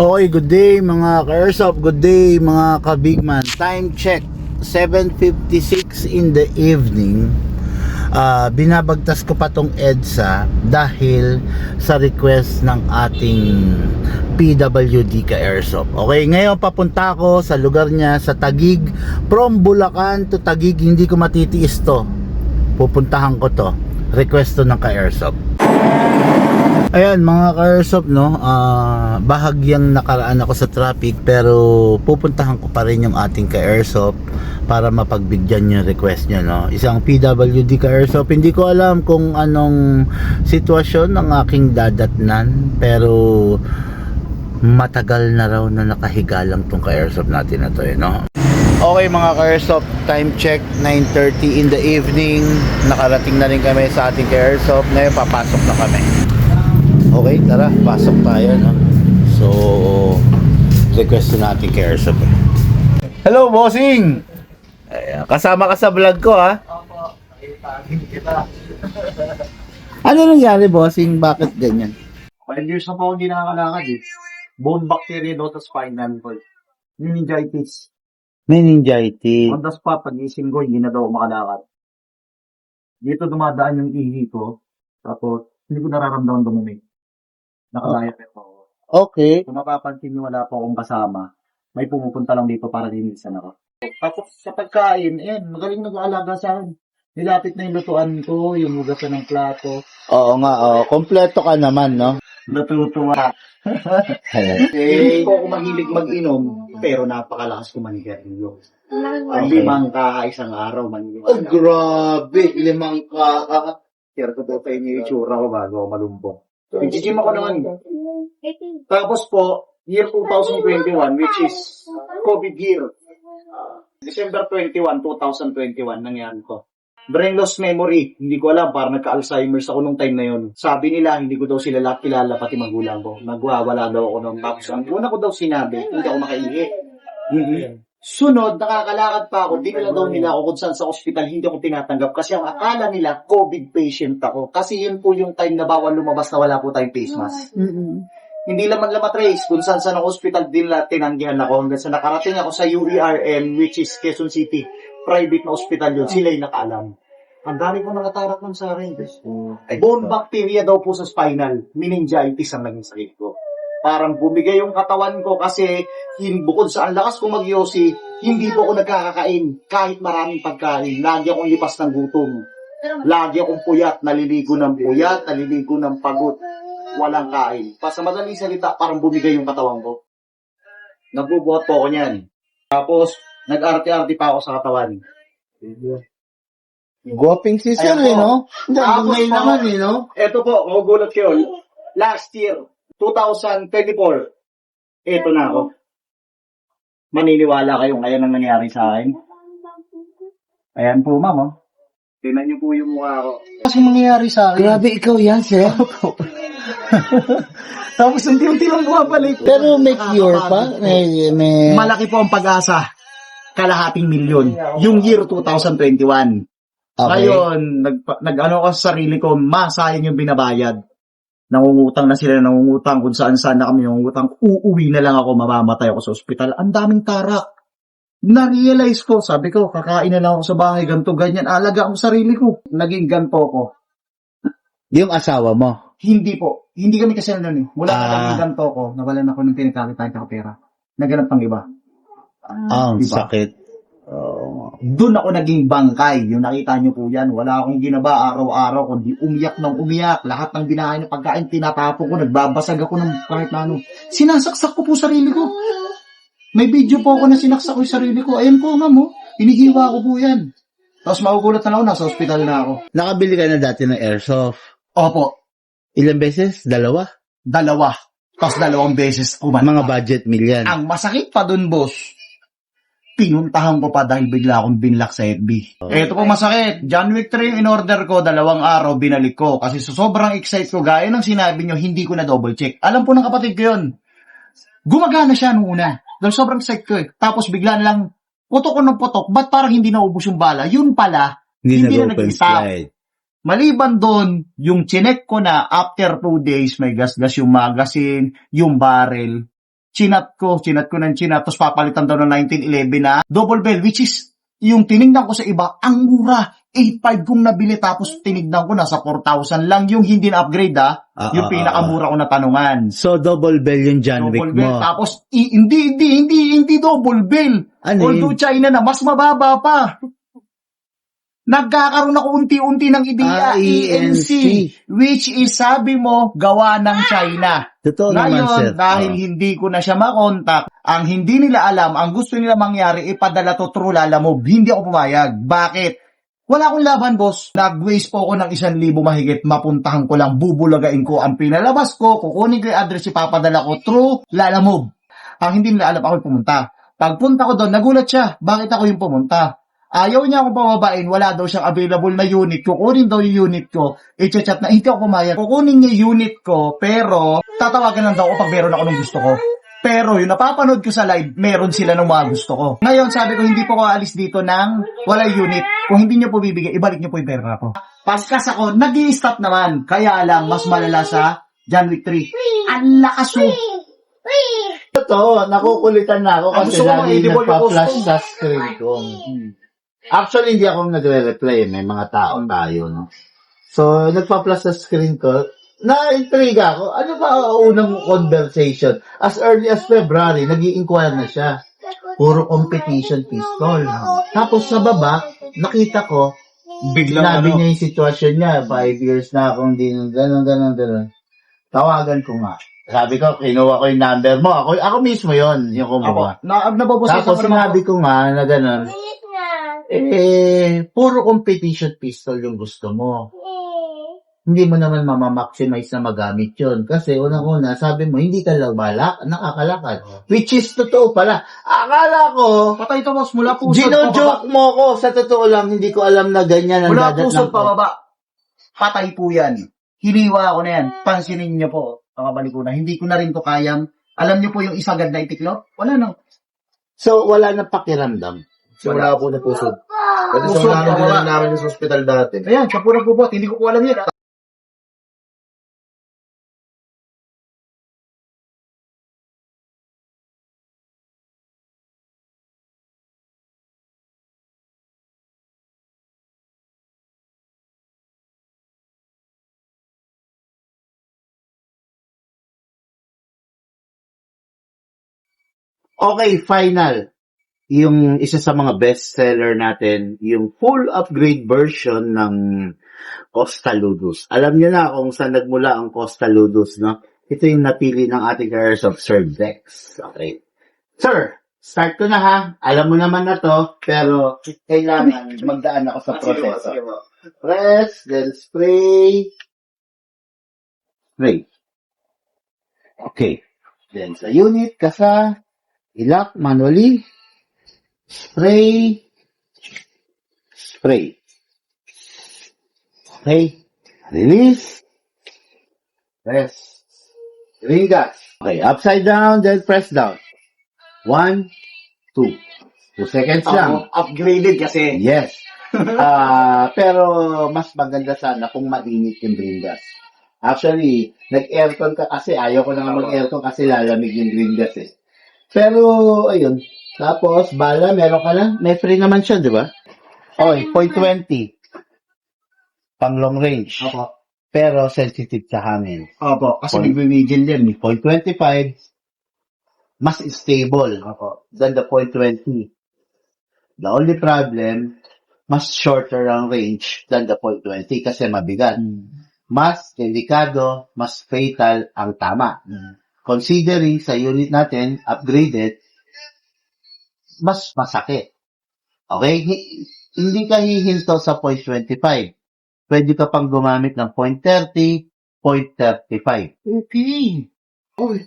Okay, good day mga ka-airsoft, good day mga ka-bigman. Time check, 7:56 in the evening. Binabagtas ko pa tong EDSA dahil sa request ng ating PWD ka-airsoft. Okay, ngayon papunta ako sa lugar niya sa Taguig. From Bulacan to Taguig, hindi ko matitiis to. Pupuntahan ko to. Request to ng ka-airsoft. Ayan mga ka-airsoft, no, bahagyang nakaraan ako sa traffic, pero pupuntahan ko pa rin yung ating ka-airsoft para mapagbigyan yung request niya, no. Isang PWD ka-airsoft, hindi ko alam kung anong sitwasyon ng aking dadatnan, pero matagal na raw na nakahiga lang tong ka-airsoft natin na to, no. Okay mga ka-airsoft, time check 9:30 in the evening. Nakarating na rin kami sa ating ka-airsoft. Ngayon papasok na kami. Okay, tara, pasok tayo, no? So, request natin kay Airsoft. Hello, bossing! Ayan, kasama ka sa vlog ko, ha? Opo, ayun kita. Ano nangyari, bossing? Bakit ganyan? 5 years na po ako hindi nakakalakad eh. Bone bacteria daw sa spinal cord. Meningitis. Meningitis. On the spot, pag-ising ko, hindi na daw ako makalakad. Dito dumadaan yung ihi ko. Tapos, hindi ko nararamdaman dumumi. Nakalaya pa ako. Okay. Kung mapapansin nyo, wala po akong kasama. May pumupunta lang dito para linisan ako. Tapos sa pagkain, magaling nag-aalaga sa akin. Nilapit na yung lutuan ko, yung hugasan ng plato. Oo nga, oh. Kompleto ka naman, no? Natutuwa. Hindi po ako mahilig mag-inom, pero napakalakas ko manigarilyo. Ang limang isang araw manigarilyo. Oh, grabe. 5 ka. Share ko po sa inyo yung itsura ko bago ako malumpong. Nag-gym ako naman. Tapos po, year 2021, which is COVID year. December 21, 2021, nangyari ko. Brain loss memory. Hindi ko alam, parang nagka-Alzheimer's ako nung time na yun. Sabi nila, hindi ko daw sila lahat kilala, pati magulang ko. Nagwawala daw ako nung tapos. Ang una ko daw sinabi, hindi ako makaihi. Sunod, nakakalakad pa ako, dinala daw nila ako kung saan sa ospital, hindi ako tinatanggap kasi ang akala nila, COVID patient ako. Kasi yun po yung time na bawal lumabas na wala po tayong face mask. Hindi naman matrace kung saan sa hospital din nila tinanggihan ako hanggang sa nakarating ako sa UERM, which is Quezon City. Private na hospital yun, sila yung nakaalam. Ang dami po nakatarak ng sa akin. Bone bacteria daw po sa spinal, meningitis ang naging sakit ko. Parang bumigay yung katawan ko kasi bukod sa ang lakas kong magyosi, hindi po ako nagkakakain kahit maraming pagkain. Lagi akong lipas ng gutom. Lagi akong puyat, naliligo ng pagod. Walang kain. Sa madaling salita, parang bumigay yung katawan ko. Nagbubuhat po ako niyan. Tapos, nag-arte-arte pa ako sa katawan. Guwaping si sir, Ayan po. no? Tapos Dangay po, naman, no? Eto po, magugulat kayo. Last year, 2024, eto na ako. Maniniwala kayo ngayon ang nangyari sa akin. Ayan po, ma'am. Oh. Tingnan niyo po yung mukha ko. Kasi mangyayari sa akin. Grabe, ikaw yan, sir. Tapos unti-unti lang bumabalik. Pero may cure pa? May... Malaki po ang pag-asa. Kalahating milyon. Yung year 2021. Okay. Ngayon, nag-ano ko sa sarili ko, masayang yung binabayad. Nangungutang na sila, kung saan-saan na kami nangungutang. Uuwi na lang ako, mamamatay ako sa ospital. Ang daming tarak. Na-realize ko, sabi ko, kakain na lang ako sa bahay, ganito, ganyan. Alaga ang sarili ko. Naging ganito ko. Yung asawa mo? Hindi po. Hindi kami kasi nun eh. Mula na naging ganito ko, nawalan ako ng pinagkakita ng pera. Naganap ng iba. Ang Diba? sakit. Doon ako naging bangkay. Yung nakita nyo po yan. Wala akong ginaba araw-araw. Kundi umiyak ng umiyak. Lahat ng binahay ng pagkain, tinatapon ko. Nagbabasag ako ng kahit na ano. Sinasaksak ko po sarili ko. May video po ako na sinaksak ko yung sarili ko. Ayan po, ma'am. Oh. Inihiwa ko po yan. Tapos magugulat na ako. Nasa ospital na ako. Nakabili ka na dati ng airsoft? Opo. Ilang beses? 2? 2. Tapos 2 beses kumanta. Mga budget meal yan. Ang masakit pa dun, boss. Pinuntahan ko pa dahil bigla akong binlock sa FB. Ito po masakit. John Wick 3 yung in-order ko, 2 araw binalik ko. Kasi sobrang excited ko, gaya ng sinabi nyo, hindi ko na double check. Alam po ng kapatid ko yun. Gumagana siya nung una. Dahil sobrang excited ko eh. Tapos bigla na lang, putok ko ng putok, ba't parang hindi naubos yung bala? Yun pala, hindi na nag-stop. Maliban doon, yung chinek ko na after 2 days, may gas-gas yung magazine, yung barrel, chinat ko ng chinat, tapos papalitan daw ng 1911 na double bell, which is, yung tinignan ko sa iba, ang mura. 8.5 kong nabili, tapos tinignan ko, nasa 4,000 lang. Yung hindi na-upgrade, yung pinakamura ko na tanungan. So, double bell yung John Wick Double bell. mo. Tapos, hindi double bell. Ano Although China na, mas mababa pa. Nagkakaroon ako unti-unti ng ideya, ENC, which is, sabi mo, gawa ng China. Totoo naman, sir. Ngayon, dahil hindi ko na siya makontak, ang hindi nila alam, ang gusto nila mangyari, ipadala to through Lalamove. Hindi ako pumayag. Bakit? Wala akong laban, boss. Nag-waste po ako ng 1,000 mahigit, mapuntahan ko lang, bubulagain ko ang pinalabas ko, kukunin ko yung address, ipapadala ko through Lalamove. Ang hindi nila alam, ako yung pumunta. Pagpunta ko doon, nagulat siya. Bakit ako yung pumunta? Ayaw niya akong pababain, wala daw siyang available na unit. Kukunin daw yung unit ko, i-chat na, hindi ako pumayag. Kukunin niya yung unit ko, pero tatawagan lang daw ako pag meron ako ng gusto ko. Pero yung napapanood ko sa live, meron sila ng mga gusto ko. Ngayon, sabi ko, hindi po ako aalis dito ng wala unit. Kung hindi niyo po bibigay, ibalik niyo po yung pera ko. Paskas ako, nag-i-stop naman. Kaya lang, mas malala sa John Wick 3. Ang lakas mo. Totoo, nakukulitan na ako Ang kasi gusto ko, lagi edible yung nagpa-flash costume. sa screen ko. Actually, hindi ako nagre-reply. May mga tao tayo, no? So, nagpa-flash sa screen ko. Na-intriga ako. Ano ba ang unang conversation? As early as February, nag-i-inquire na siya. Puro competition pistol. Tapos sa baba, nakita ko, Biglang sinabi niya yung sitwasyon niya. 5 years na akong di, gano'n. Tawagan ko nga. Sabi ko, kinuha ko yung number mo. Ako mismo yon yung kumuha. Nababasa Tapos sinabi ko nga na gano'n, puro competition pistol yung gusto mo. Hindi mo naman mamamaximize na magamit yun. Kasi unang-una, sabi mo, hindi ka lang nakakalakad. Which is totoo pala. Akala ko, patay to, boss. Mula pusod gino-joke mo ko. Sa totoo lang, hindi ko alam na ganyan ang Mula dadat pusod ng pababa. Patay po yan. Hiniwa ko na yan. Pansinin niyo po. Kakabalik ko na. Hindi ko na rin to kayang. Alam niyo po yung isagad na itiklo? Wala na. So, wala na pakiramdam. Wala po na pusod. Kasi Pusod, sa mga wala. namin sa hospital dati. Ayan, siya po nagbubot. Hindi ko po alam yan. Okay, final. Yung isa sa mga bestseller natin, yung full upgrade version ng Costa Ludus. Alam niyo na kung saan nagmula ang Costa Ludus, no? Ito yung napili ng ating Carriers of Sir Dex. Okay. Sir, start ko na ha. Alam mo naman na to, pero kailangan magdaan ako sa proseso. Press, then spray. Spray. Okay. Then sa unit, kasa, ilak manually. Spray. Spray. Okay. Release. Press. Ringas. Okay. Upside down, then press down. 1, 2. 2 seconds lang. Upgraded kasi. Yes. Pero mas maganda sana kung mainit yung green gas. Actually, nag-aircon ka kasi. Ayaw ko na nga mag-aircon kasi lalamig yung green gas eh. Pero, ayun. Tapos, bala, meron ka na. May free naman siya, di ba? Okay, 0.20. Pang long range. Opo. Pero sensitive sa hangin. Opo. Kasi Point. nagwi-wiggle yan eh. 0.25. Mas stable Opo. than the 0.20. The only problem, mas shorter ang range than the 0.20 kasi mabigat. Mas delikado, mas fatal ang tama. Considering sa unit natin, upgraded, mas masakit. Okay? Hindi ka hihinto sa 0.25. Pwede ka pang gumamit ng 0.30, 0.35. Okay. Uy.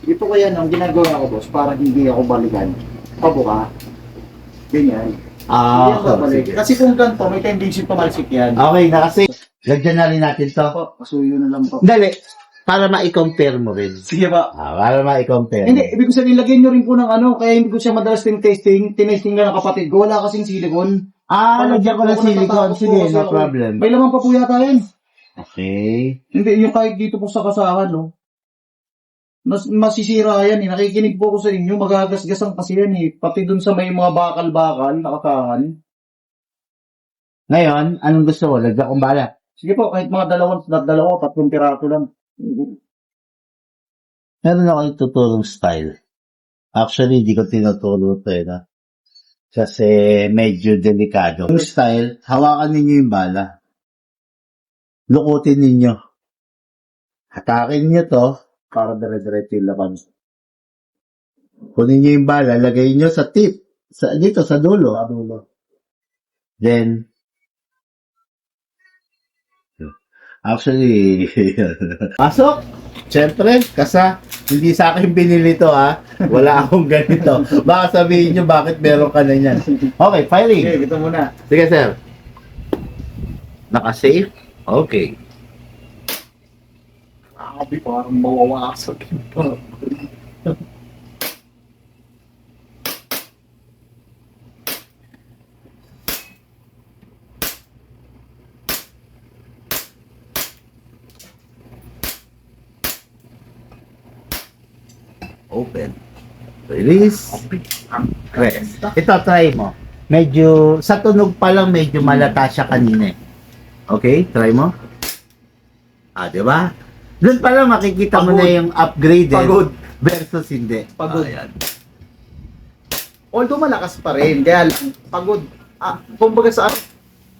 Ito kaya ang ginagawa ko, boss, para hindi ako balikan. Pabuka. Ganyan. Hindi ako babalik. Kasi kung ganito, may tendency pumalsik yan. Okay na kasi. Lagyan na rin natin to. Opo, pasuyo na lang po. Dali. Para ma-compare mo rin. Sige ba? Para ma-compare. Hindi, ibig ko sabihin, lagyan nyo rin po ng ano, kaya hindi ko siya madalas tinesting na ng kapatid ko. Wala kasing silicone. Lagyan ko ng silicone. Sige, no problem. May laman pa po yata yan. Okay. Hindi, yung kahit dito po sa kasahan, no? Masisira yan eh. Nakikinig po ako sa inyo. Magagasgasan kasi yan eh. Pati dun sa may mga bakal-bakal, nakasahan. Ngayon, anong gusto mo? Lagyan kong bala. Sige po, kahit mga dalawa, 3 piraso lang. Meron ako itutulong style. Actually, di ko tinuturo ito eh. No? Kasi medyo delikado. Yung style, hawakan ninyo yung bala. Lukutin ninyo. Hatakin nyo to para dire-diretso yung laban. Kunin nyo yung bala, lagay nyo sa tip. Dito, sa dulo. Then, actually, pasok! Siyempre, kasa, hindi sa akin binili to ha. Wala akong ganito. Baka sabihin nyo bakit meron ka na yan. Okay, filing. Okay, ito muna. Sige, sir. Naka-safe? Okay. Grabe, parang mawawasak. Open. Release. Press. Ito, try mo. Medyo, sa tunog pa lang, medyo malata siya kanina eh. Okay, try mo. Di ba? Doon pa lang makikita mo Pagod. na yung upgraded Pagod. versus hindi. Pagod. Ayan. Although malakas pa rin, kaya lang, pagod. Kumbaga sa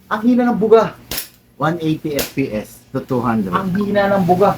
ang hina ng buga. 180 FPS to 200. Ang hina ng buga.